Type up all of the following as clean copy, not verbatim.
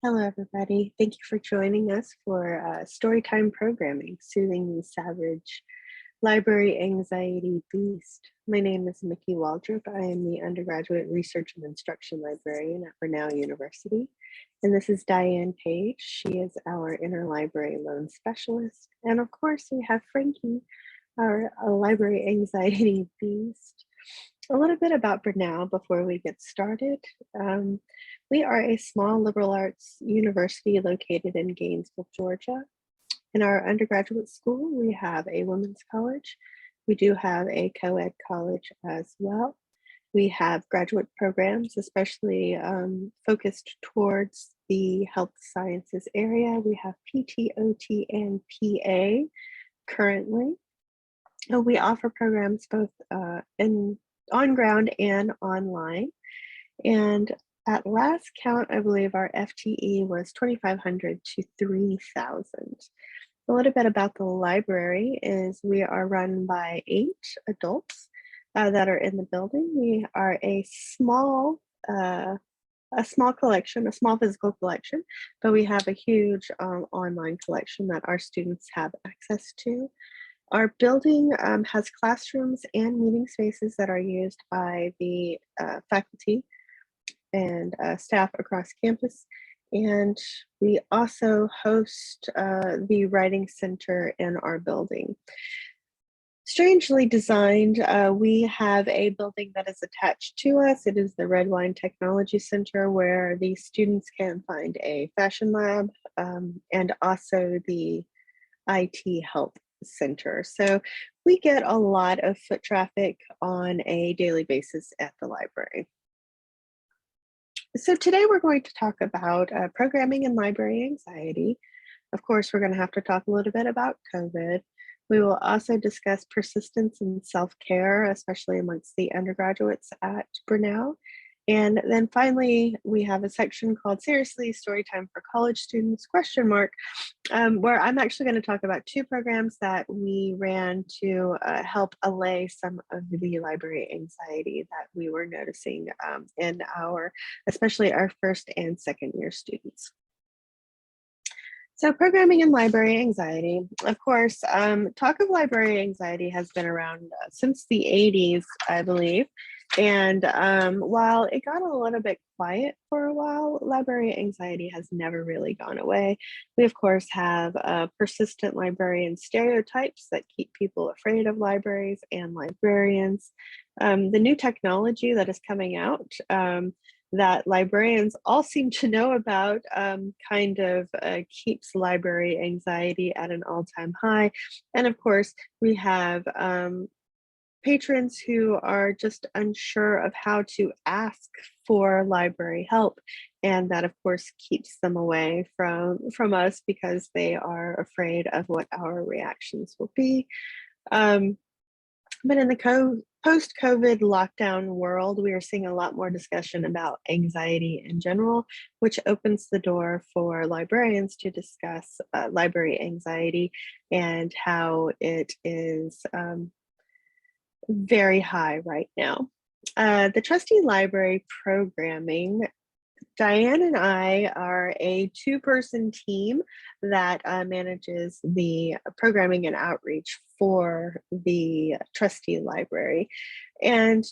Hello, everybody. Thank you for joining us for Storytime Programming, Soothing the Savage Library Anxiety Beast. My name is Micki Waldrop. I am the undergraduate research and instruction librarian at Brunel University. And this is Dianne Page. She is our interlibrary loan specialist. And of course, we have Frankie, our library anxiety beast. A little bit about Brunel before we get started. We are a small liberal arts university located in Gainesville, Georgia. In our undergraduate school, we have a women's college. We do have a co-ed college as well. We have graduate programs, especially focused towards the health sciences area. We have PT, OT, and PA currently. We offer programs both on ground and online. And at last count, I believe our FTE was 2,500 to 3,000. A little bit about the library is we are run by 8 adults that are in the building. We are a small collection, a small physical collection, but we have a huge online collection that our students have access to. Our building has classrooms and meeting spaces that are used by the faculty and staff across campus. And we also host the writing center in our building. Strangely designed, we have a building that is attached to us. It is the Red Wine Technology Center, where the students can find a fashion lab and also the IT help center. So we get a lot of foot traffic on a daily basis at the library. So today we're going to talk about programming and library anxiety. Of course, we're going to have to talk a little bit about COVID. We will also discuss persistence and self-care, especially amongst the undergraduates at Brunel. And then finally, we have a section called Seriously, Storytime for College Students, ? Where I'm actually going to talk about 2 programs that we ran to help allay some of the library anxiety that we were noticing in especially our first and second year students. So programming and library anxiety, of course, talk of library anxiety has been around since the 80s, I believe. And while it got a little bit quiet for a while, library anxiety has never really gone away. We, of course, have persistent librarian stereotypes that keep people afraid of libraries and librarians. The new technology that is coming out that librarians all seem to know about kind of keeps library anxiety at an all-time high. And of course, we have patrons who are just unsure of how to ask for library help. And that, of course, keeps them away from us because they are afraid of what our reactions will be. But in the post-COVID lockdown world, we are seeing a lot more discussion about anxiety in general, which opens the door for librarians to discuss library anxiety and how it is very high right now. The Trustee Library programming, Dianne and I are a 2-person team that manages the programming and outreach for the Trustee Library. And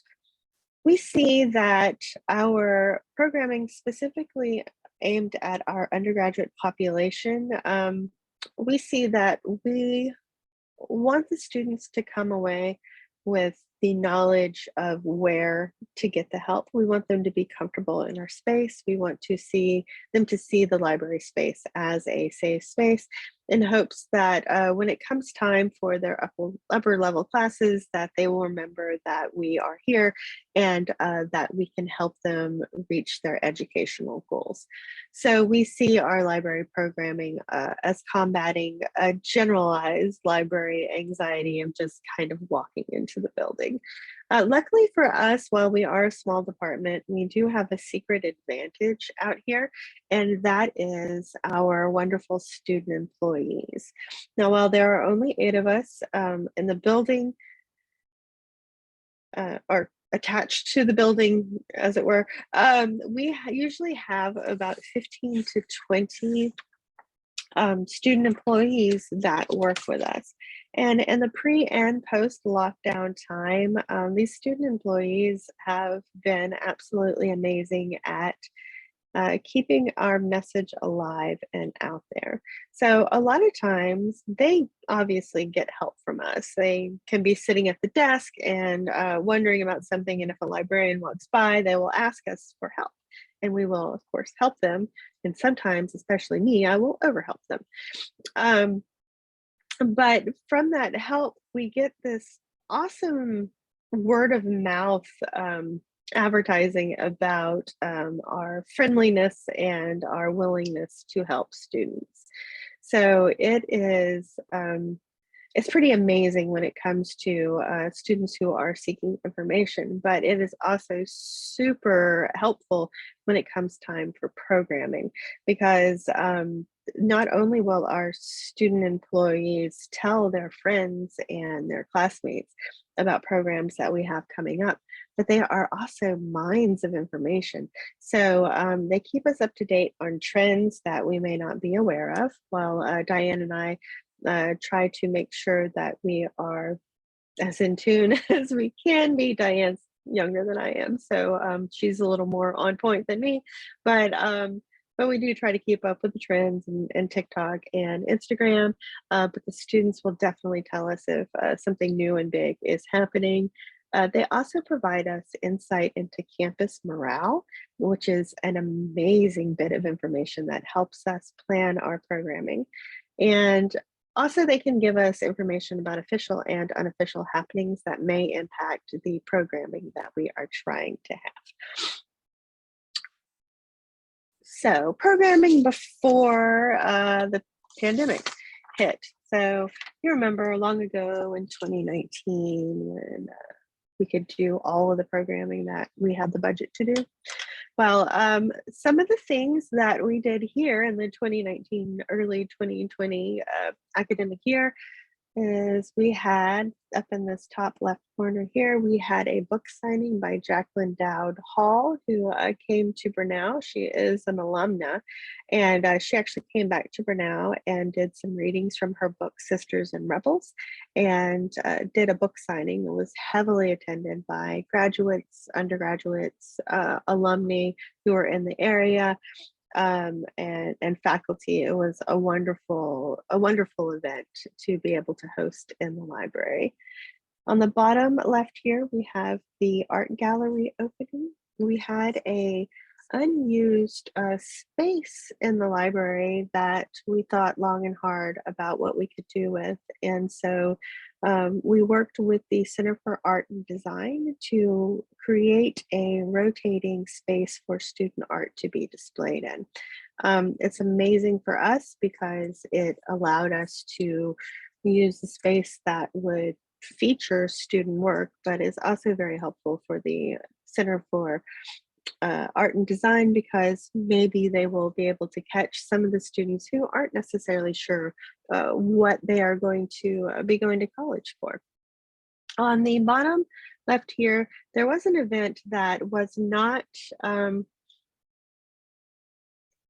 we see that our programming specifically aimed at our undergraduate population, we see that we want the students to come away with the knowledge of where to get the help. We want them to be comfortable in our space. We want to see them to see the library space as a safe space, in hopes that when it comes time for their upper level classes, that they will remember that we are here and that we can help them reach their educational goals. So we see our library programming as combating a generalized library anxiety of just kind of walking into the building. Luckily for us, while we are a small department, we do have a secret advantage out here, and that is our wonderful student employees. Now, while there are only 8 of us in the building, or attached to the building, as it were. We usually have about 15 to 20 student employees that work with us. And in the pre and post lockdown time, these student employees have been absolutely amazing at keeping our message alive and out there. So a lot of times they obviously get help from us. They can be sitting at the desk and wondering about something, and if a librarian walks by, they will ask us for help. And we will, of course, help them. And sometimes, especially me, I will overhelp them. Um, but from that help, we get this awesome word of mouth advertising about our friendliness and our willingness to help students. So it is it's pretty amazing when it comes to students who are seeking information, but it is also super helpful when it comes time for programming, because not only will our student employees tell their friends and their classmates about programs that we have coming up, but they are also mines of information. So they keep us up to date on trends that we may not be aware of, while Dianne and I try to make sure that we are as in tune as we can be. Diane's younger than I am, so she's a little more on point than me, but we do try to keep up with the trends and TikTok and Instagram. But the students will definitely tell us if something new and big is happening. They also provide us insight into campus morale, which is an amazing bit of information that helps us plan our programming. And also, they can give us information about official and unofficial happenings that may impact the programming that we are trying to have. So, programming before the pandemic hit. So, you remember long ago in 2019 when we could do all of the programming that we had the budget to do? Well, some of the things that we did here in the 2019, early 2020 academic year is we had, up in this top left corner here, we had a book signing by Jacqueline Dowd Hall, who came to Brenau. She is an alumna, and she actually came back to Brenau and did some readings from her book, Sisters and Rebels, and did a book signing that was heavily attended by graduates, undergraduates, alumni who were in the area, and faculty. It was a wonderful event to be able to host in the library. On the bottom left here, we have the art gallery opening. We had a unused space in the library that we thought long and hard about what we could do with. And so we worked with the Center for Art and Design to create a rotating space for student art to be displayed in. It's amazing for us because it allowed us to use the space that would feature student work, but is also very helpful for the Center for Art and Design, because maybe they will be able to catch some of the students who aren't necessarily sure what they are going to be going to college for. On the bottom left here, there was an event that was not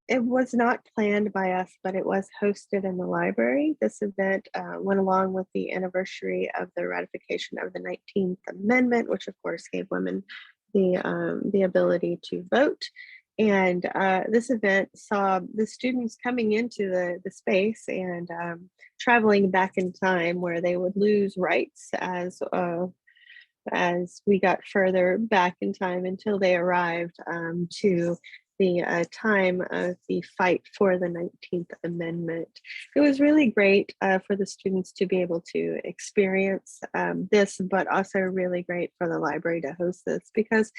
it was not planned by us, but it was hosted in the library. This event went along with the anniversary of the ratification of the 19th Amendment, which of course gave women the ability to vote. And this event saw the students coming into the space and traveling back in time, where they would lose rights as we got further back in time until they arrived to the time of the fight for the 19th Amendment. It was really great for the students to be able to experience this, but also really great for the library to host this, because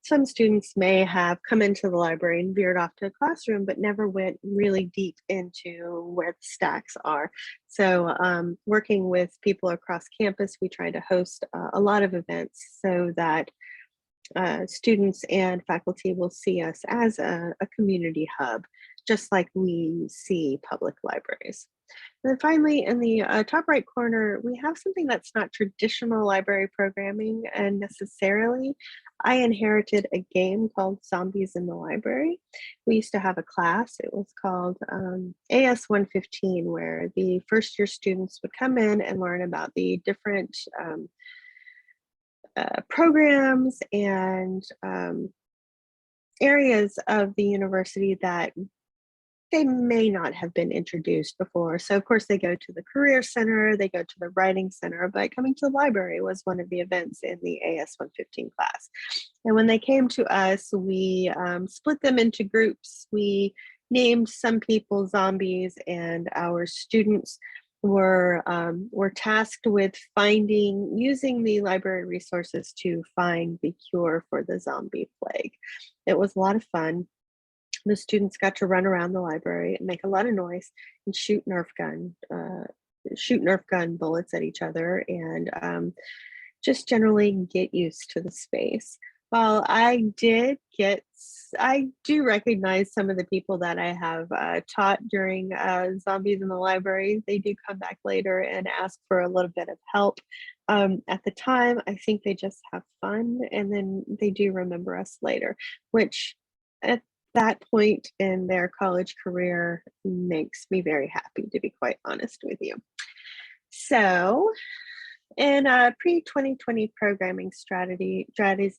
some students may have come into the library and veered off to a classroom, but never went really deep into where the stacks are. So working with people across campus, we try to host a lot of events so that students and faculty will see us as a community hub, just like we see public libraries. And then finally, in the top right corner, we have something that's not traditional library programming and necessarily. I inherited a game called Zombies in the Library. We used to have a class, it was called AS 115, where the first year students would come in and learn about the different programs and areas of the university that they may not have been introduced before. So of course they go to the Career Center, they go to the Writing Center, but coming to the library was one of the events in the AS 115 class. And when they came to us, we split them into groups. We named some people zombies, and our students were tasked with using the library resources to find the cure for the zombie plague. It was a lot of fun. The students got to run around the library and make a lot of noise and shoot Nerf gun bullets at each other, and just generally get used to the space. While I do recognize some of the people that I have taught during Zombies in the Library. They do come back later and ask for a little bit of help. At the time, I think they just have fun, and then they do remember us later, which at that point in their college career makes me very happy, to be quite honest with you. So in pre-2020 programming strategies,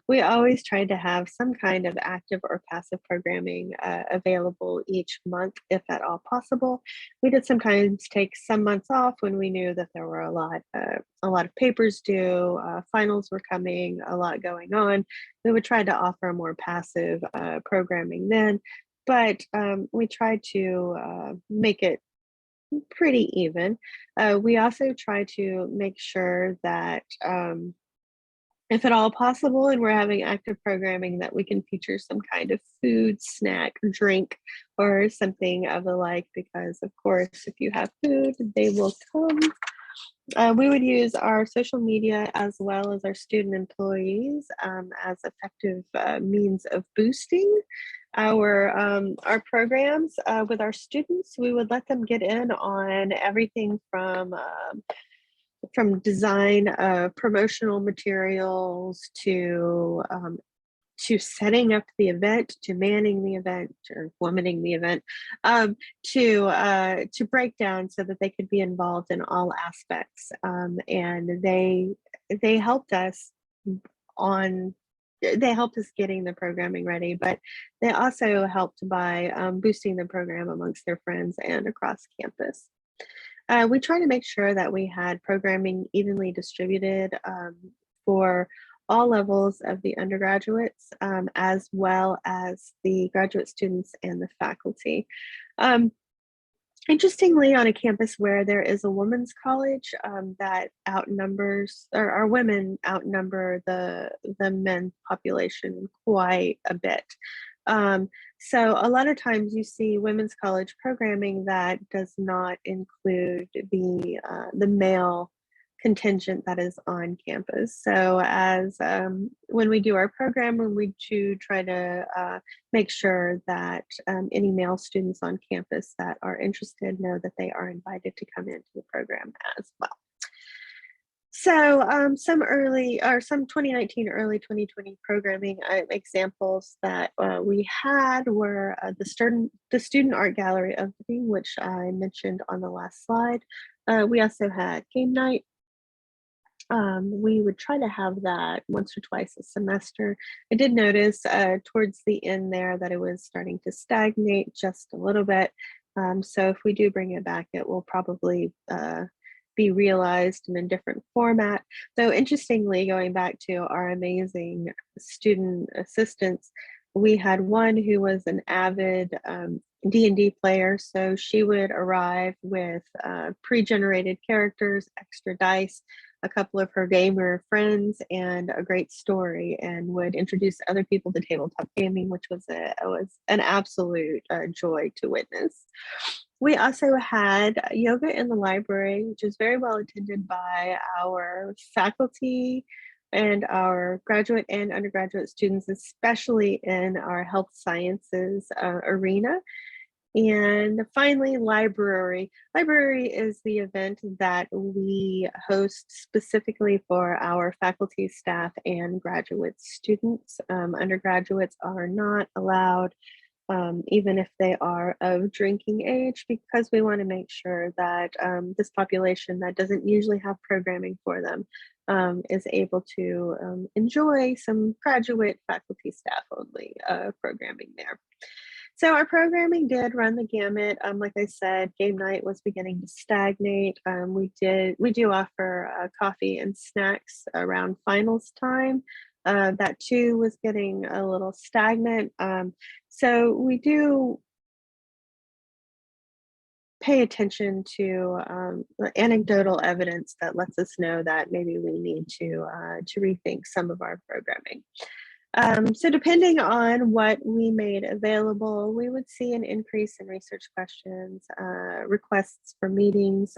we always tried to have some kind of active or passive programming available each month, if at all possible. We did sometimes take some months off when we knew that there were a lot of papers due, finals were coming, a lot going on. We would try to offer more passive programming then, but we tried to make it pretty even. We also try to make sure that if at all possible and we're having active programming, that we can feature some kind of food, snack, drink, or something of the like, because of course, if you have food, they will come. We would use our social media as well as our student employees as effective means of boosting our programs with our students. We would let them get in on everything from design of promotional materials to setting up the event, to manning the event or womaning the event, to break down so that they could be involved in all aspects. And they helped us getting the programming ready, but they also helped by boosting the program amongst their friends and across campus. We try to make sure that we had programming evenly distributed for all levels of the undergraduates, as well as the graduate students and the faculty. Interestingly, on a campus where there is a women's college that outnumbers, or our women outnumber the men population quite a bit. So a lot of times you see women's college programming that does not include the male contingent that is on campus. So as when we do our program, we do try to make sure that any male students on campus that are interested know that they are invited to come into the program as well. So some 2019, early 2020 programming examples that we had were the student art gallery opening, which I mentioned on the last slide. We also had game night. We would try to have that once or twice a semester. I did notice towards the end there that it was starting to stagnate just a little bit. So if we do bring it back, it will probably be realized in a different format. Though interestingly, going back to our amazing student assistants, we had one who was an avid D&D player, so she would arrive with pre-generated characters, extra dice, a couple of her gamer friends, and a great story, and would introduce other people to tabletop gaming, which was an absolute joy to witness. We also had yoga in the library, which was very well attended by our faculty and our graduate and undergraduate students, especially in our health sciences arena. And finally, library. Library is the event that we host specifically for our faculty, staff, and graduate students. Undergraduates are not allowed, even if they are of drinking age, because we want to make sure that this population that doesn't usually have programming for them is able to enjoy some graduate faculty staff only programming there. So our programming did run the gamut. Like I said, game night was beginning to stagnate. We do offer coffee and snacks around finals time. That too was getting a little stagnant. So we do pay attention to anecdotal evidence that lets us know that maybe we need to rethink some of our programming. So depending on what we made available, we would see an increase in research questions, requests for meetings.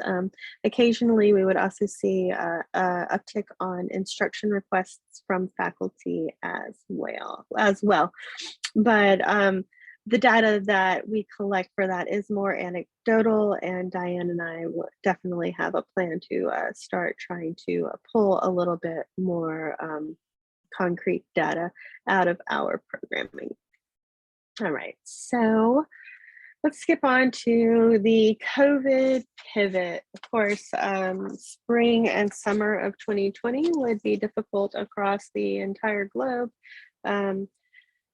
Occasionally, we would also see a uptick on instruction requests from faculty as well. But the data that we collect for that is more anecdotal, and Diane and I will definitely have a plan to start trying to pull a little bit more concrete data out of our programming. All right, so let's skip on to the COVID pivot. Of course, spring and summer of 2020 would be difficult across the entire globe.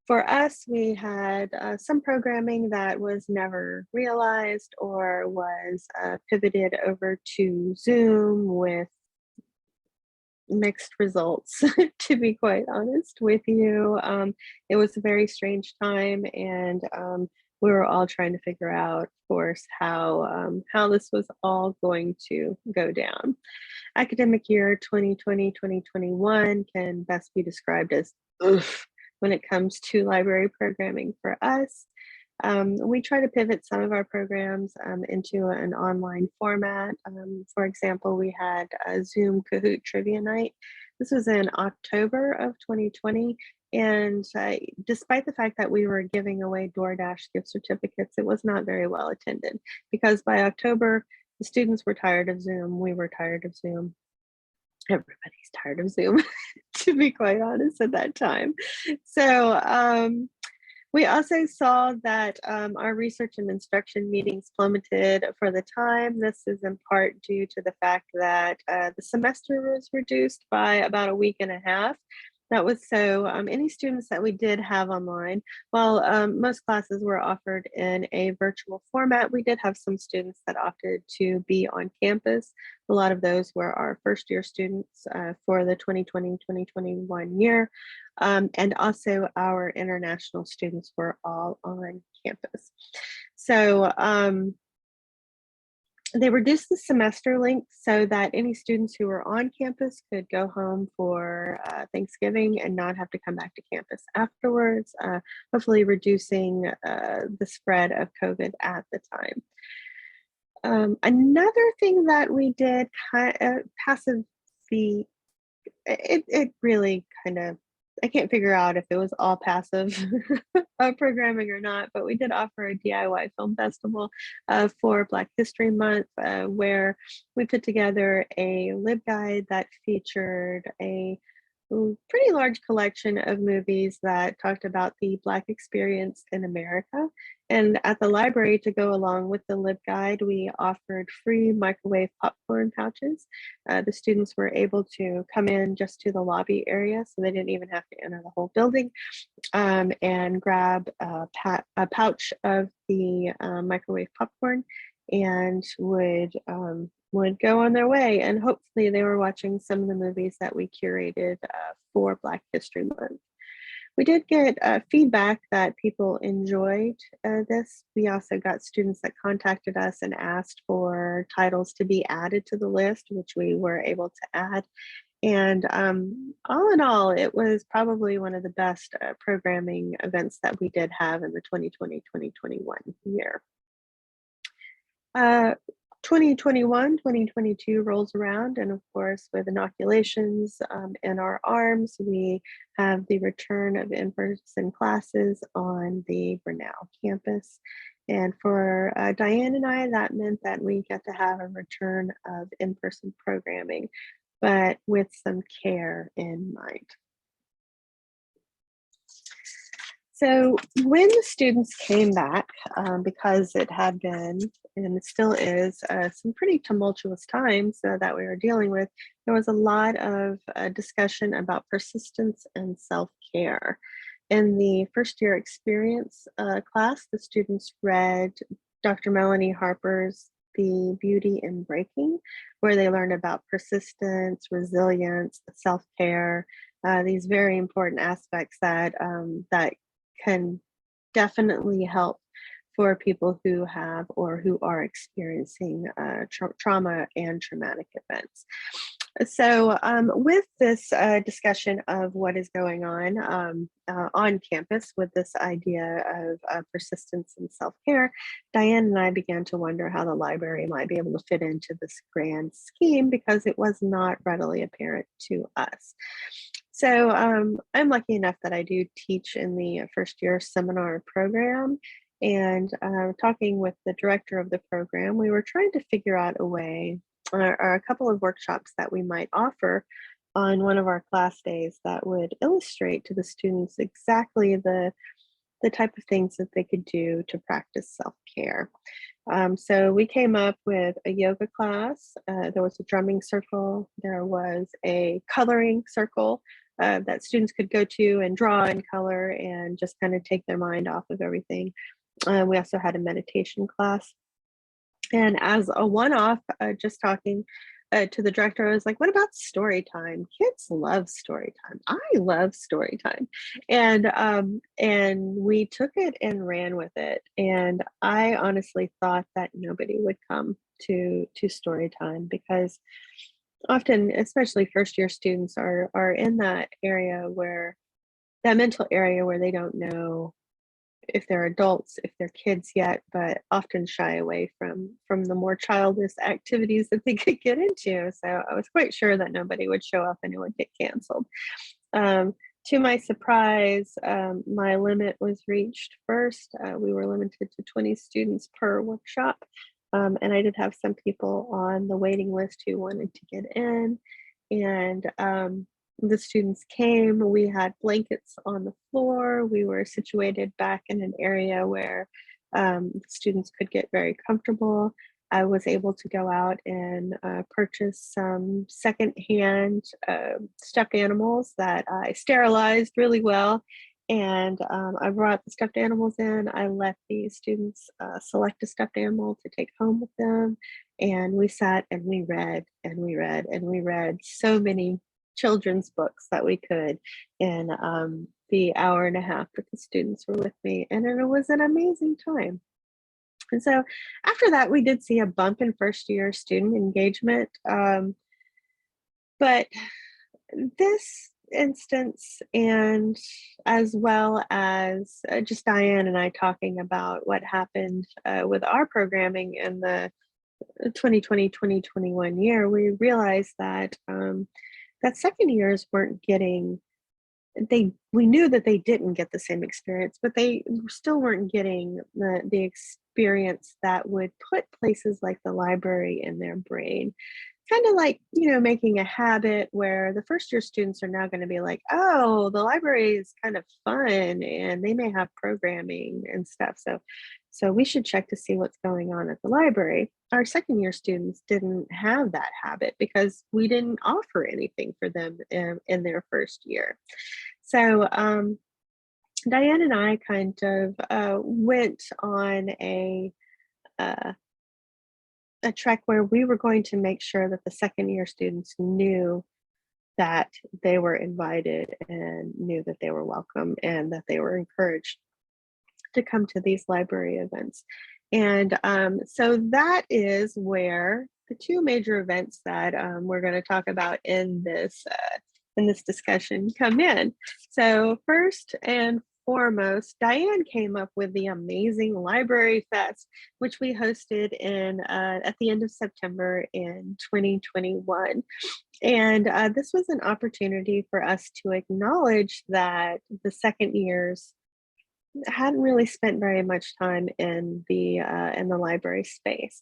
For us, we had some programming that was never realized or was pivoted over to Zoom with mixed results, to be quite honest with you. It was a very strange time, and we were all trying to figure out, of course, how this was all going to go down. Academic year 2020-2021 can best be described as oof when it comes to library programming for us. We try to pivot some of our programs into an online format. For example, we had a Zoom Kahoot trivia night. This was in October of 2020. And despite the fact that we were giving away DoorDash gift certificates, it was not very well attended, because by October, the students were tired of Zoom. We were tired of Zoom. Everybody's tired of Zoom, to be quite honest, at that time. So we also saw that our research and instruction meetings plummeted for the time. This is in part due to the fact that the semester was reduced by about a week and a half. That was so any students that we did have online, while most classes were offered in a virtual format, we did have some students that opted to be on campus. A lot of those were our first year students for the 2020-2021 year. And also our international students were all on campus. So they reduced the semester length so that any students who were on campus could go home for Thanksgiving and not have to come back to campus afterwards, hopefully reducing the spread of COVID at the time. Another thing that we did passively, it really kind of, I can't figure out if it was all passive programming or not, but we did offer a DIY film festival for Black History Month, where we put together a LibGuide that featured a pretty large collection of movies that talked about the Black experience in America. And at the library, to go along with the LibGuide, we offered free microwave popcorn pouches. The students were able to come in just to the lobby area, so they didn't even have to enter the whole building, and grab a pouch of the microwave popcorn, and would go on their way. And hopefully they were watching some of the movies that we curated for Black History Month. We did get feedback that people enjoyed this. We also got students that contacted us and asked for titles to be added to the list, which we were able to add. And all in all, it was probably one of the best programming events that we did have in the 2020-2021 year. 2021-2022 rolls around, and of course, with inoculations in our arms, we have the return of in-person classes on the Grinnell campus. And for Diane and I, that meant that we got to have a return of in-person programming, but with some care in mind. So when the students came back, because it had been, and it still is, some pretty tumultuous times that we were dealing with, there was a lot of discussion about persistence and self-care. In the first year experience class, the students read Dr. Melanie Harper's The Beauty in Breaking, where they learned about persistence, resilience, self-care, these very important aspects that can definitely help for people who have or who are experiencing trauma and traumatic events. So with this discussion of what is going on campus with this idea of persistence and self-care, Diane and I began to wonder how the library might be able to fit into this grand scheme because it was not readily apparent to us. So I'm lucky enough that I do teach in the first year seminar program, and talking with the director of the program, we were trying to figure out a way or a couple of workshops that we might offer on one of our class days that would illustrate to the students exactly the type of things that they could do to practice self-care. So we came up with a yoga class, there was a drumming circle, there was a coloring circle that students could go to and draw and color and just kind of take their mind off of everything. We also had a meditation class. And as a one-off, just talking to the director, I was like, what about story time? Kids love story time. I love story time. And we took it and ran with it. And I honestly thought that nobody would come to story time because often, especially first year students are in that area where that mental area where they don't know if they're adults, if they're kids yet, but often shy away from the more childish activities that they could get into. So I was quite sure that nobody would show up and it would get canceled. To my surprise, my limit was reached first. We were limited to 20 students per workshop. And I did have some people on the waiting list who wanted to get in. And the students came, we had blankets on the floor, we were situated back in an area where students could get very comfortable. I was able to go out and purchase some secondhand stuffed animals that I sterilized really well. And I brought the stuffed animals in. I let the students select a stuffed animal to take home with them. And we sat and we read and we read and we read so many children's books that we could in the hour and a half that the students were with me. And it was an amazing time. And so after that, we did see a bump in first year student engagement. But this instance, and as well as just Diane and I talking about what happened with our programming in the 2020-2021 year, we realized that that second years weren't getting, we knew that they didn't get the same experience, but they still weren't getting the experience that would put places like the library in their brain. Kind of like, making a habit where the first year students are now going to be like, oh, the library is kind of fun and they may have programming and stuff. So we should check to see what's going on at the library. Our second year students didn't have that habit because we didn't offer anything for them in their first year. So Diane and I kind of went on a trek where we were going to make sure that the second year students knew that they were invited and knew that they were welcome and that they were encouraged to come to these library events. And so that is where the two major events that we're going to talk about in this discussion come in. So first and foremost, Diane came up with the amazing Library Fest, which we hosted at the end of September in 2021. And this was an opportunity for us to acknowledge that the second years hadn't really spent very much time in the library space.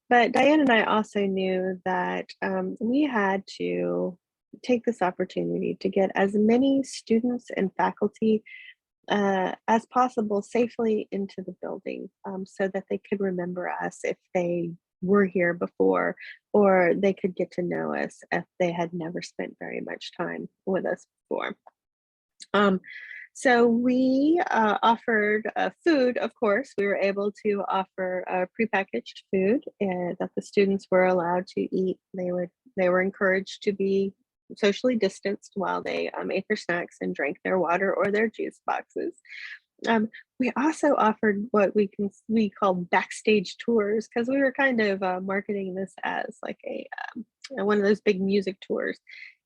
But Diane and I also knew that we had to take this opportunity to get as many students and faculty as possible safely into the building, so that they could remember us if they were here before, or they could get to know us if they had never spent very much time with us before. Um, so we offered food, of course. We were able to offer prepackaged food that the students were allowed to eat. They were encouraged to be socially distanced while they ate their snacks and drank their water or their juice boxes. Um, we also offered what we called backstage tours, because we were kind of marketing this as like a one of those big music tours.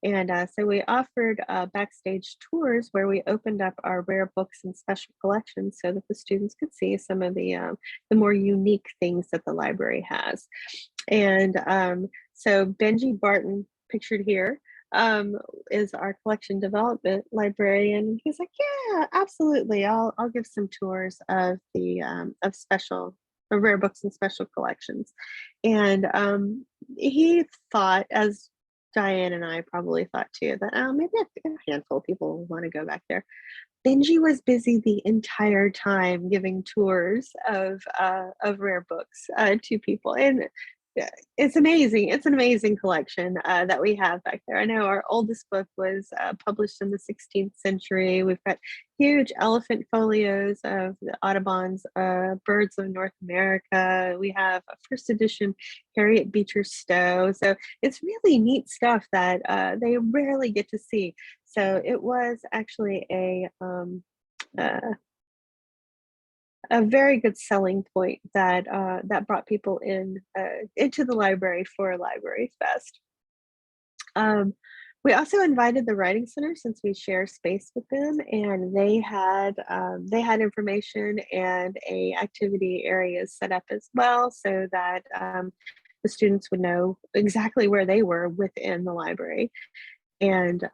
And so we offered backstage tours where we opened up our rare books and special collections so that the students could see some of the more unique things that the library has. And so Benji Barton, pictured here, is our collection development librarian. He's like, yeah, absolutely. I'll give some tours of the of rare books and special collections. And he thought, as Diane and I probably thought too, that maybe a handful of people want to go back there. Benji was busy the entire time giving tours of rare books to people, and it's amazing. It's an amazing collection that we have back there. I know our oldest book was published in the 16th century. We've got huge elephant folios of the Audubon's Birds of North America. We have a first edition Harriet Beecher Stowe. So it's really neat stuff that they rarely get to see. So it was actually a very good selling point that that brought people into the library for Library Fest. We also invited the Writing Center, since we share space with them, and they had information and a activity areas set up as well, so that the students would know exactly where they were within the library. And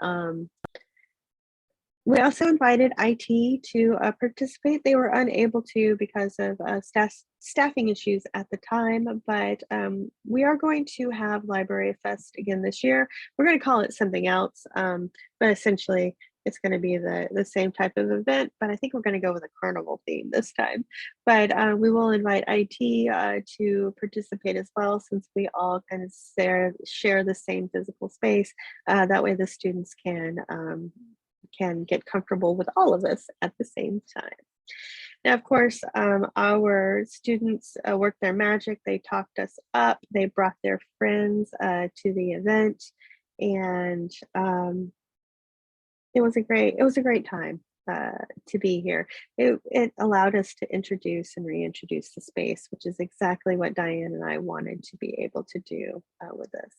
we also invited IT to participate. They were unable to because of staffing issues at the time, but we are going to have Library Fest again this year. We're going to call it something else, but essentially it's going to be the same type of event, but I think we're going to go with a carnival theme this time. But we will invite IT to participate as well, since we all kind of share the same physical space. That way the students can get comfortable with all of us at the same time. Now, of course, our students worked their magic. They talked us up. They brought their friends to the event, and it was a great time to be here. It allowed us to introduce and reintroduce the space, which is exactly what Diane and I wanted to be able to do with this.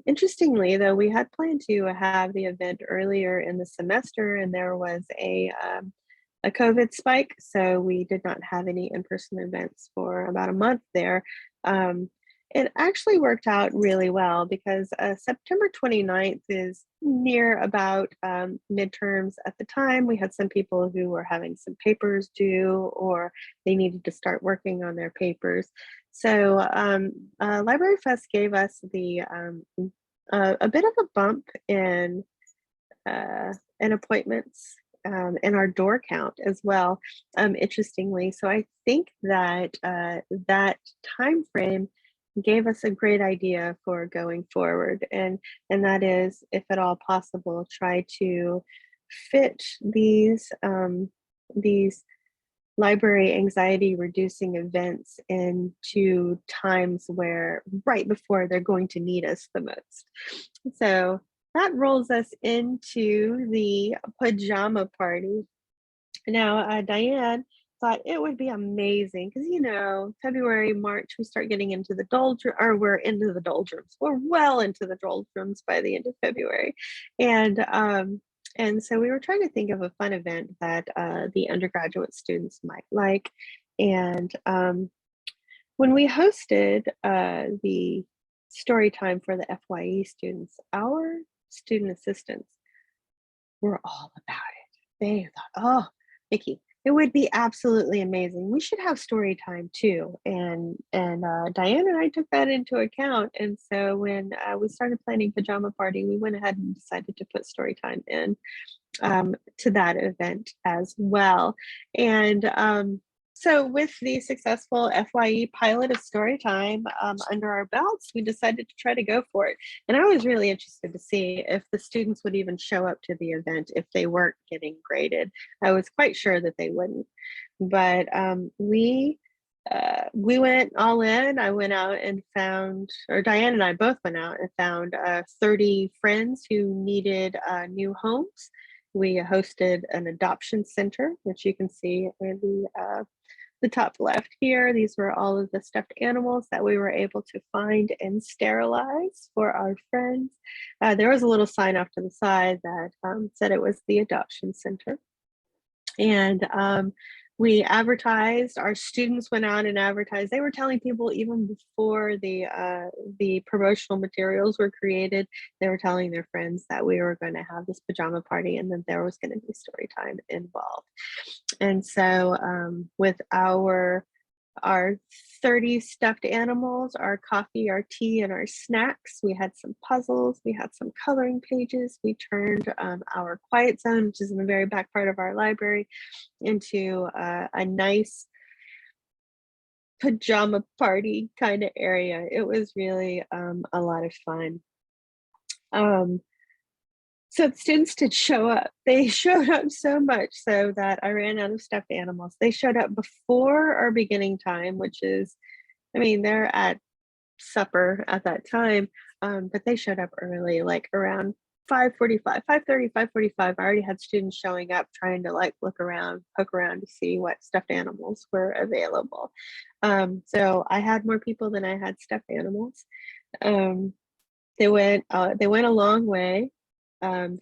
Interestingly, though, we had planned to have the event earlier in the semester, and there was a COVID spike, so we did not have any in-person events for about a month there. It actually worked out really well, because September 29th is near about midterms at the time. We had some people who were having some papers due, or they needed to start working on their papers. So Library Fest gave us a bit of a bump in appointments and our door count as well, interestingly. So I think that that time frame gave us a great idea for going forward, and that is, if at all possible, try to fit these library anxiety reducing events into times where right before they're going to need us the most. So that rolls us into the pajama party. Now, Diane thought it would be amazing, because February, March, we start getting into the doldrums, or we're into the doldrums. We're well into the doldrums by the end of February, and so we were trying to think of a fun event that the undergraduate students might like. And when we hosted the story time for the FYE students, our student assistants were all about it. They thought, oh, Micki, It would be absolutely amazing. We should have story time too. And Diane and I took that into account. And so when we started planning pajama party, we went ahead and decided to put story time in to that event as well. And so with the successful FYE pilot of Storytime under our belts, we decided to try to go for it. And I was really interested to see if the students would even show up to the event if they weren't getting graded. I was quite sure that they wouldn't. But we went all in. I went out and found, or Diane and I both went out and found 30 friends who needed new homes. We hosted an adoption center, which you can see in the top left here. These were all of the stuffed animals that we were able to find and sterilize for our friends. There was a little sign off to the side that said it was the adoption center. And we advertised, our students went out and advertised. They were telling people even before the promotional materials were created, they were telling their friends that we were going to have this pajama party and that there was going to be story time involved. And so with our 30 stuffed animals, our coffee, our tea, and our snacks, we had some puzzles, we had some coloring pages, we turned our quiet zone, which is in the very back part of our library, into a nice pajama party kind of area. It was really a lot of fun. So the students did show up. They showed up so much so that I ran out of stuffed animals. They showed up before our beginning time, which is, I mean, they're at supper at that time, but they showed up early, like around 5:45, 5:30, 5:45. I already had students showing up trying to like look around, poke around to see what stuffed animals were available. So I had more people than I had stuffed animals. They went a long way.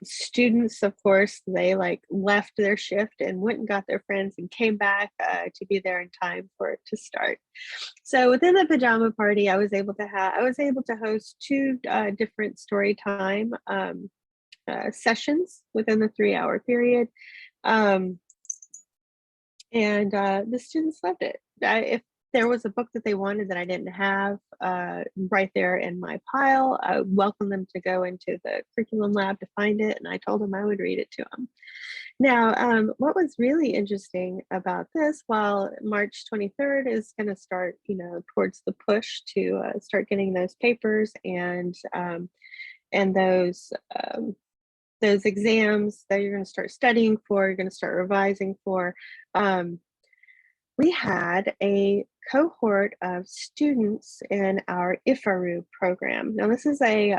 Students, of course, they like left their shift and went and got their friends and came back to be there in time for it to start. So within the pajama party, I was able to host two different story time sessions within the 3-hour period. And the students loved it. If there was a book that they wanted that I didn't have right there in my pile, I welcomed them to go into the curriculum lab to find it, and I told them I would read it to them. Now, what was really interesting about this, while March 23rd is going to start, towards the push to start getting those papers and those exams that you're going to start studying for, you're going to start revising for. We had a cohort of students in our IFARU program. Now, this is a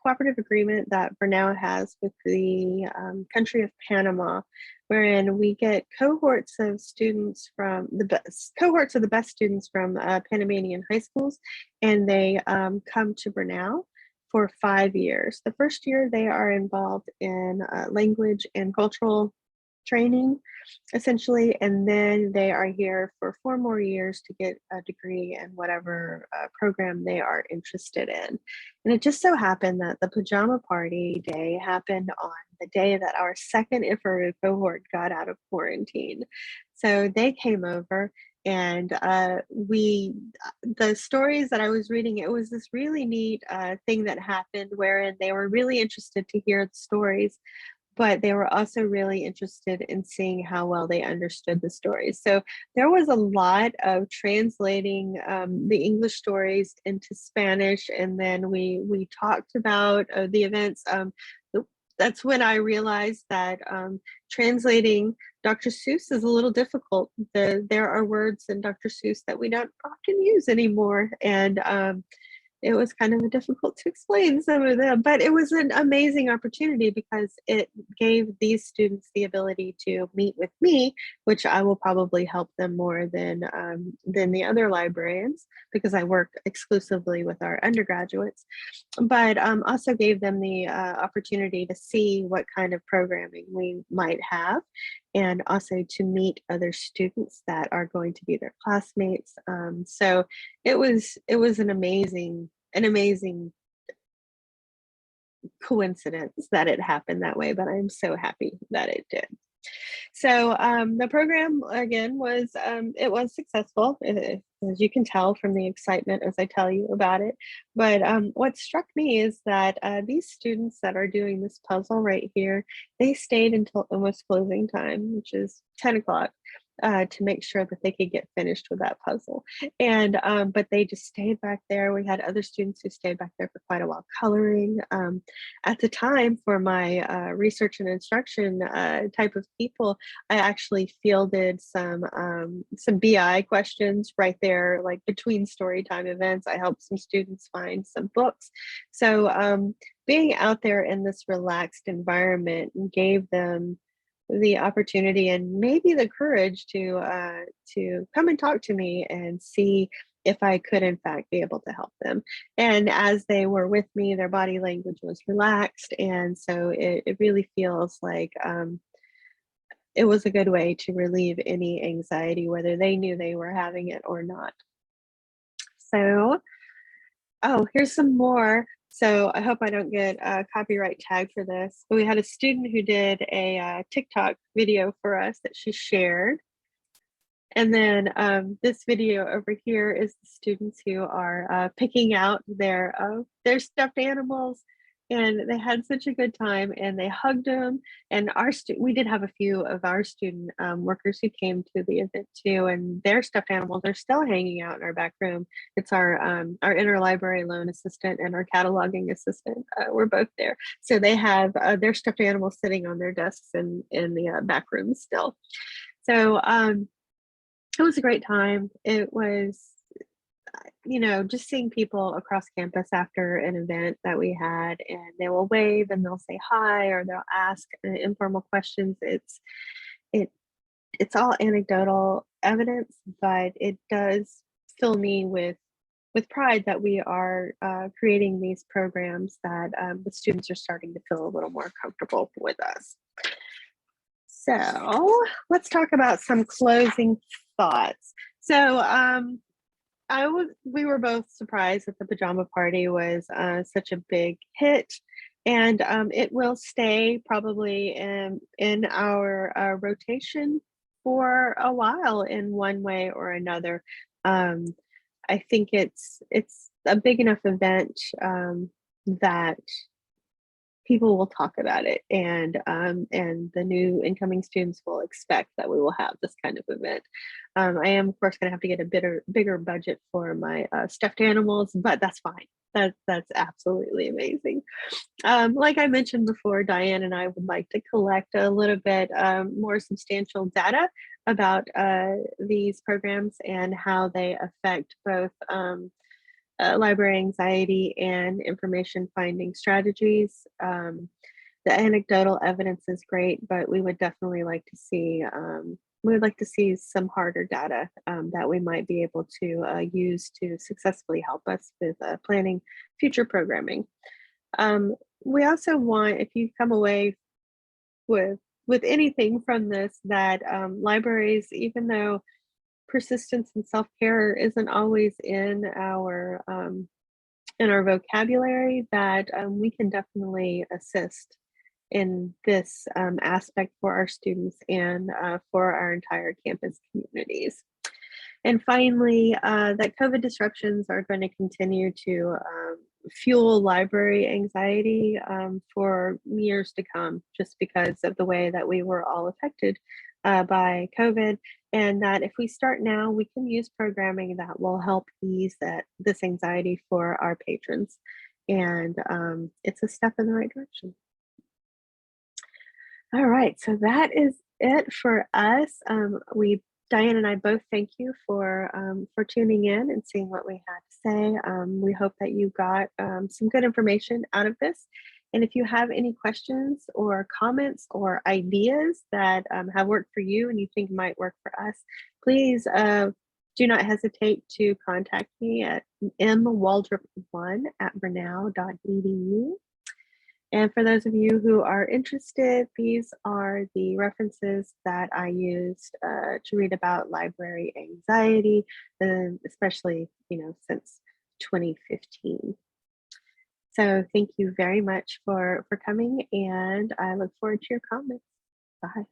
cooperative agreement that Bernal has with the country of Panama, wherein we get cohorts of students from the best students from Panamanian high schools, and they come to Bernal for 5 years. The first year they are involved in language and cultural training, essentially, and then they are here for 4 more years to get a degree in whatever program they are interested in. And it just so happened that the pajama party day happened on the day that our second IFARU cohort got out of quarantine. So they came over, and the stories that I was reading, it was this really neat thing that happened wherein they were really interested to hear the stories, but they were also really interested in seeing how well they understood the stories. So there was a lot of translating the English stories into Spanish, and then we talked about the events. That's when I realized that translating Dr. Seuss is a little difficult. There are words in Dr. Seuss that we don't often use anymore, and it was kind of difficult to explain some of them, but it was an amazing opportunity because it gave these students the ability to meet with me, which I will probably help them more than the other librarians, because I work exclusively with our undergraduates, but also gave them the opportunity to see what kind of programming we might have, and also to meet other students that are going to be their classmates. So it was an amazing coincidence that it happened that way, but I'm so happy that it did. So the program again was it was successful, as you can tell from the excitement as I tell you about it. But what struck me is that these students that are doing this puzzle right here, they stayed until almost closing time, which is 10 o'clock. To make sure that they could get finished with that puzzle. And but they just stayed back there. We had other students who stayed back there for quite a while coloring. At the time, for my research and instruction type of people, I actually fielded some BI questions right there, like between story time events. I helped some students find some books. So being out there in this relaxed environment gave them the opportunity and maybe the courage to come and talk to me and see if I could in fact be able to help them. And as they were with me, their body language was relaxed, and so it really feels like it was a good way to relieve any anxiety, whether they knew they were having it or not. So, oh, here's some more. So I hope I don't get a copyright tag for this. But we had a student who did a TikTok video for us that she shared. And then this video over here is the students who are picking out their stuffed animals, and they had such a good time and they hugged them. And we did have a few of our student workers who came to the event too, and their stuffed animals are still hanging out in our back room. It's our interlibrary loan assistant and our cataloging assistant. We're both there, so they have their stuffed animals sitting on their desks in the back room still. So it was a great time. It was, just seeing people across campus after an event that we had, and they will wave and they'll say hi or they'll ask informal questions. It's all anecdotal evidence, but it does fill me with pride that we are creating these programs that the students are starting to feel a little more comfortable with us. So let's talk about some closing thoughts. So we were both surprised that the pajama party was such a big hit, and it will stay probably in our rotation for a while in one way or another. I think it's a big enough event that people will talk about it, and the new incoming students will expect that we will have this kind of event. I am of course going to have to get a bigger budget for my stuffed animals, but that's fine. That's absolutely amazing. Like I mentioned before, Diane and I would like to collect a little bit more substantial data about these programs and how they affect both library anxiety and information finding strategies. The anecdotal evidence is great, but we would definitely like to see some harder data that we might be able to use to successfully help us with planning future programming. We also want, if you come away with anything from this, that libraries, even though persistence and self-care isn't always in our vocabulary, that we can definitely assist in this aspect for our students and for our entire campus communities. And finally, that COVID disruptions are going to continue to fuel library anxiety for years to come, just because of the way that we were all affected by COVID. And that if we start now, we can use programming that will help ease this anxiety for our patrons. And it's a step in the right direction. All right, so that is it for us. Diane and I both thank you for tuning in and seeing what we had to say. We hope that you got some good information out of this. And if you have any questions or comments or ideas that have worked for you and you think might work for us, please do not hesitate to contact me at mwaldrop1@brenau.edu. And for those of you who are interested, these are the references that I used to read about library anxiety, especially, since 2015. So thank you very much for coming, and I look forward to your comments. Bye.